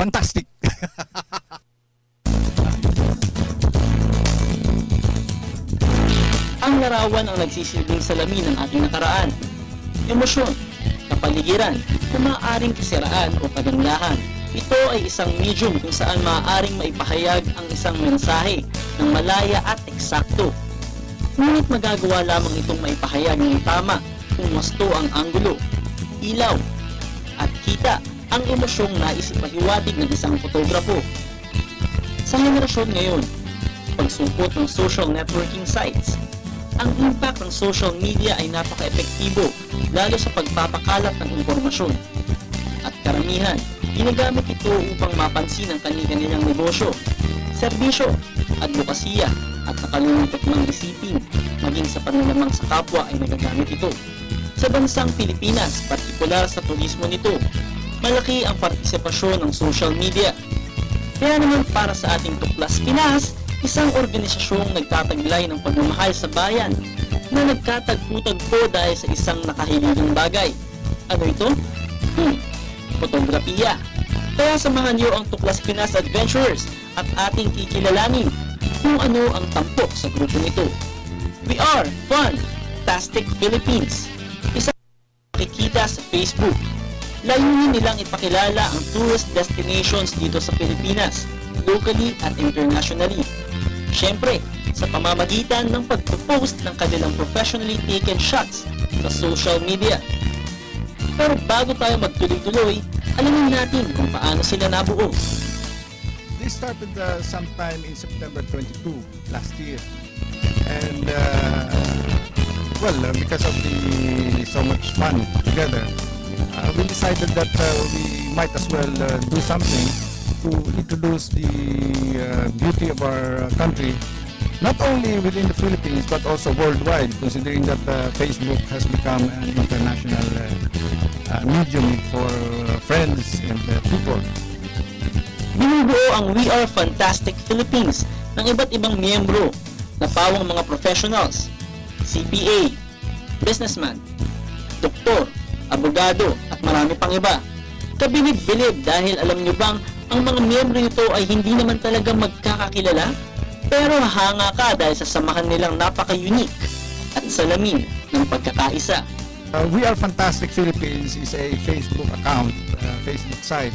fantastic. Ang larawan ang nagsisilbing salamin ng ating nakaraan. Emosyon, kapaligiran, kung maaaring kasiraan o kagandahan. Ito ay isang medium kung saan maaaring maipahayag ang isang mensahe ng malaya at eksakto. Ngunit magagawa lamang itong maipahayag ng tama kung wasto ang anggulo, ilaw, at kita ang emosyong nais ipahiwatig ng isang fotografo. Sa henerasyon ngayon, pagsupot ng social networking sites, ang impact ng social media ay napaka-epektibo lalo sa pagpapakalat ng impormasyon. At karamihan, ginagamit ito upang mapansin ang kanilang negosyo, serbisyo, advokasya at nakalulungkot mang isipin, maging sa panlalamang sa kapwa ay nagagamit ito. Sa bansang Pilipinas, partikular sa turismo nito, malaki ang partisipasyon ng social media. Kaya naman para sa ating Tuklas Pinas, isang organisasyong nagtataglay ng pagmamahal sa bayan na nagkatagpo-tagpo dahil sa isang nakahiligang bagay. Ano ito? Fotografiya. Kaya samahan niyo ang Tuklas Pinas Adventurers at ating kikilalanin kung ano ang tampok sa grupo nito. We are Fantastic Philippines. Isang makikita sa Facebook. Layunin nilang ipakilala ang tourist destinations dito sa Pilipinas, locally at internationally. Siyempre, sa pamamagitan ng pagpo-post ng kanilang professionally taken shots sa social media. Pero bago tayo magtuloy-tuloy, alamin natin kung paano sila nabuo. This started sometime in September 22 last year. And because of the so much fun together, we decided that we might as well do something to introduce the beauty of our country, not only within the Philippines but also worldwide, considering that Facebook has become an international medium for friends and people. Binubuo ang We Are Fantastic Philippines ng iba't ibang miyembro na pawang mga professionals, CPA, businessman, doktor, abogado at marami pang iba. Kabilib-bilib dahil alam nyo bang ang mga miyembro nito ay hindi naman talaga magkakakilala, pero hanga ka dahil sa samahan nilang napaka-unique at salamin ng pagkakaisa. We Are Fantastic Philippines is a Facebook account, Facebook site,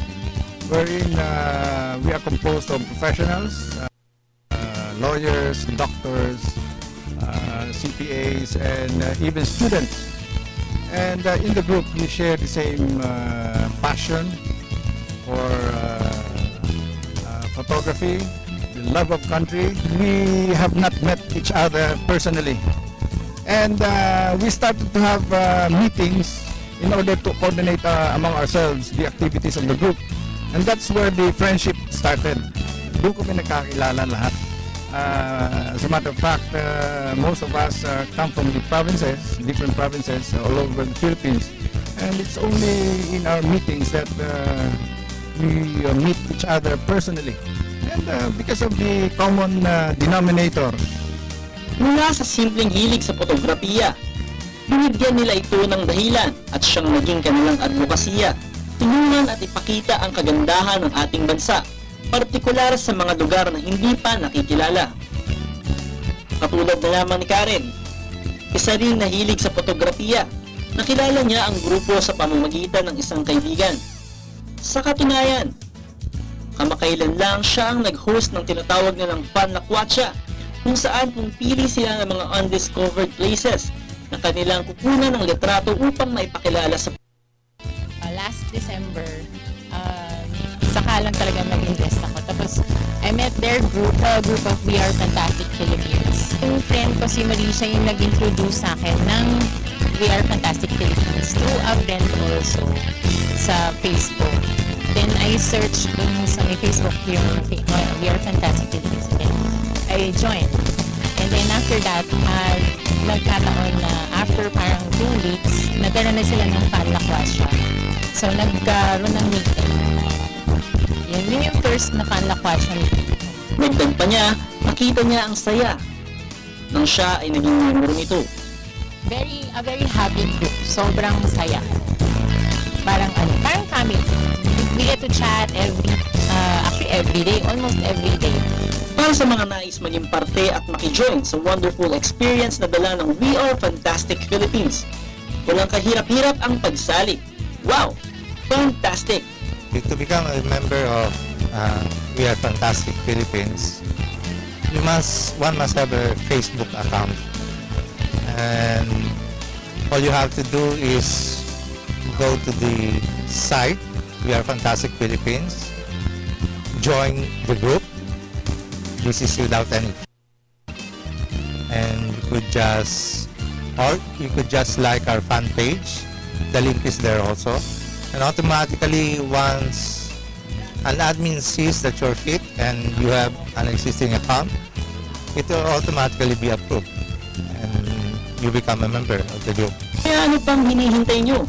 wherein we are composed of professionals, lawyers, doctors, CPAs, and even students. And in the group, we share the same passion for photography, the love of country. We have not met each other personally. And we started to have meetings in order to coordinate among ourselves the activities of the group. And that's where the friendship started. Doon kami nagkakilala lahat. As a matter of fact, most of us come from the provinces, different provinces all over the Philippines. And it's only in our meetings that we meet each other personally. And because of the common denominator. Mula sa simpleng hilig sa fotografiya, binigyan nila ito ng dahilan at siyang naging kanilang advokasya, tulungan at ipakita ang kagandahan ng ating bansa, partikular sa mga lugar na hindi pa nakikilala. Katulad na lamang ni Karen, isa ring nahilig sa fotografiya, nakilala niya ang grupo sa pamamagitan ng isang kaibigan. Sa katunayan, kamakailan lang siya ang nag-host ng tinatawag nilang Fan Lakwatsa, kung saan pumili sila ng mga undiscovered places na kanilang kukunan ng litrato upang maipakilala sa last December, saka lang talaga mag-invest ako. Tapos, I met their group, group of We Are Fantastic Philippines. Yung friend ko si Marie, siya yung nag-introduce sa akin ng We Are Fantastic Philippines through a friend also sa Facebook. Then, I searched dun sa may Facebook yung We Are Fantastic Philippines. Then, I joined. And then, after that, nagkataon na after parang 2 weeks, nagkaroon na sila ng fan lakwasya. So, nagkaroon ng meeting. Yun yung first na fan lakwasya meeting. Nagdag pa niya, nakita niya ang saya nang siya ay naging member nito. A very happy group. Sobrang saya. parang family. We get to chat actually every day, almost every day. Para sa mga nais maging parte at makijoin sa wonderful experience na dala ng We Are Fantastic Philippines, walang kahirap-hirap ang pagsali. Wow! Fantastic! To become a member of We Are Fantastic Philippines, one must have a Facebook account, and all you have to do is go to the site We Are Fantastic Philippines, join the group. This is without any, and you could just like our fan page. The link is there also. And automatically, once an admin sees that you're fit and you have an existing account, it will automatically be approved and you become a member of the group. Kaya ano pang hinihintay nyo?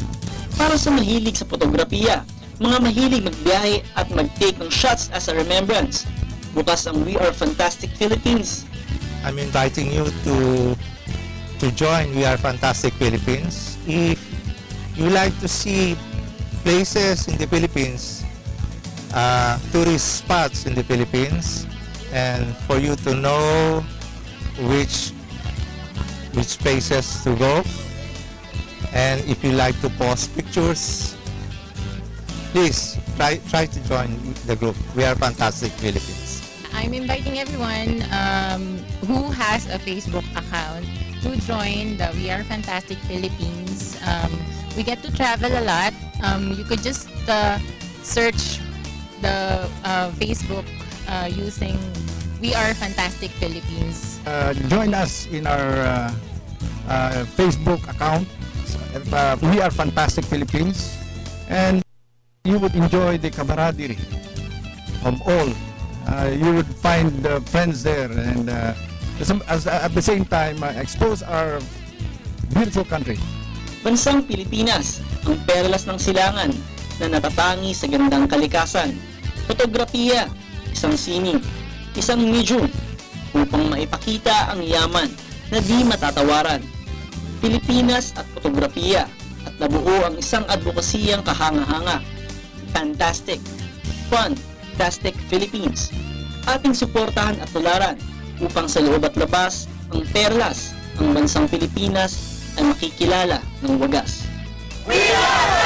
Para sa mahilig sa fotografiya, mga mahilig magbiyahe at mag-take ng shots as a remembrance, bukas ang We Are Fantastic Philippines. I'm inviting you to join We Are Fantastic Philippines. If you like to see places in the Philippines, tourist spots in the Philippines, and for you to know which places to go, and if you like to post pictures, please try to join the group We Are Fantastic Philippines. I'm inviting everyone who has a Facebook account to join the We Are Fantastic Philippines. We get to travel a lot. You could just search the Facebook using We Are Fantastic Philippines. Join us in our Facebook account, We Are Fantastic Philippines, and you would enjoy the camaraderie of all. You would find friends there, and at the same time expose our beautiful country. Bansang Pilipinas, ang perlas ng silangan na natatangi sa gandang kalikasan. Fotografiya, isang sining, isang medium upang maipakita ang yaman na di matatawaran. Pilipinas at fotografiya at nabuo ang isang advokasiyang kahanga-hanga. Fantastic, Fantastic Philippines. Ating suportahan at tularan upang sa loob at labas ang perlas, ang bansang Pilipinas ay makikilala ng wagas. We are